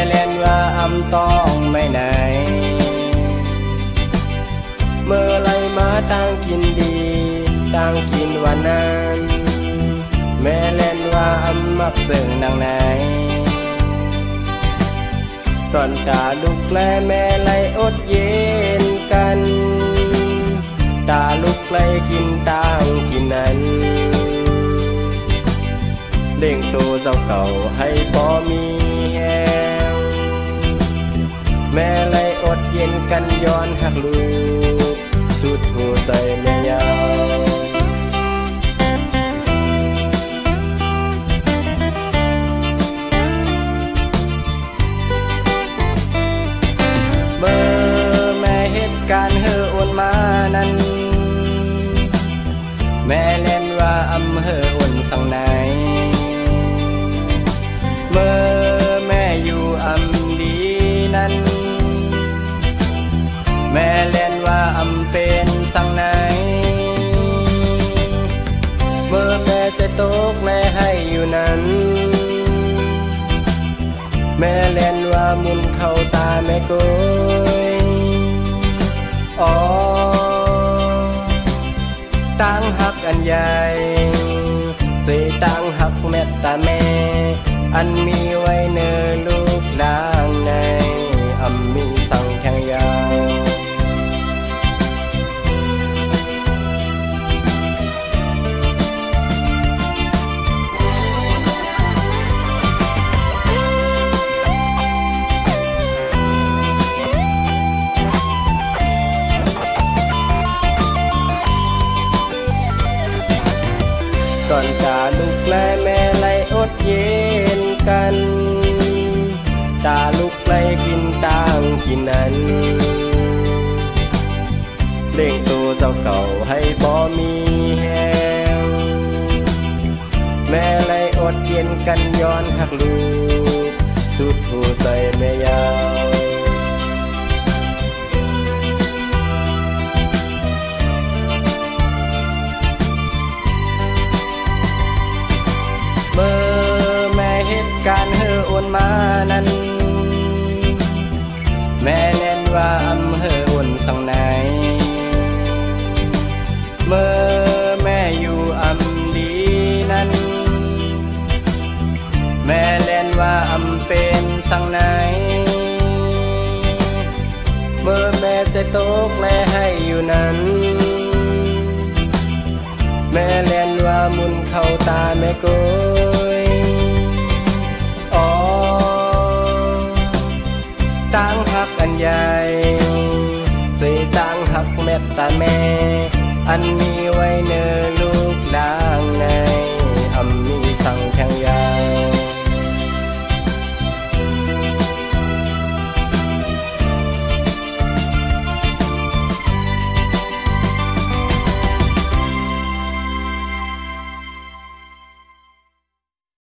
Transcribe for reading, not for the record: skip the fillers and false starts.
เล่นว่าอำต้องไม่ไหนเมื่อไรมาต่างกินดีต่างกินวันนั้นแม่เล่นว่าอำมักเสื่องนางไหนตอนตาลูกแลแม่ไล่อดเย็นกันตาลูกไล่กินต่างกินนั้นเล่งโตเจ้าเก่าให้บ่มีแหงแม่ไล่อดเย็นกันย้อนหักลูกสุดหัวใจแม่ยาวเมื่อแม่เหตุการณ์เฮอโอนมานั้นแม่เล่นว่าอำเฮอโอนสั่งไหนเมื่อแม่อยู่อำดีนั้นแม่เล่นว่าอำเป็นสั่งไหนเมื่อแม่จะตกแม่ให้อยู่นั้นแม่เล่นว่ามุนเข้าตาแม่ก้อยอ๋อตั้งหักอันใหญ่สิตั้งหักแม่ตาแม่อันมีไว้เนื้อลูกลางในอำมีสั่งแข่งยาวก่อนตาลูกแลแม่ไล่อดเย็นกันตาลูกไล่กินต่างกินนั้นเล่งตัวเจ้าเก่าให้บ่มีแหงแม่ไล่อดเย็นกันย้อนหักลูกสุดหัวใจแม่ยาวเมื่อแม่เหตุการณ์เฮอโอนมานั้นแม่เล่นว่าอำเฮอโอนสั่งไหนเมื่อแม่อยู่อำดีนั้นแม่เล่นว่าอำเป็นสั่งไหนเมื่อแม่จะตกแลให้อยู่นั้นแม่เล่นว่ามุนเข้าตาแม่ก้อยอ๋อตั้งหักอันใหญ่สิตั้งหักแม่ตาแม่อันมี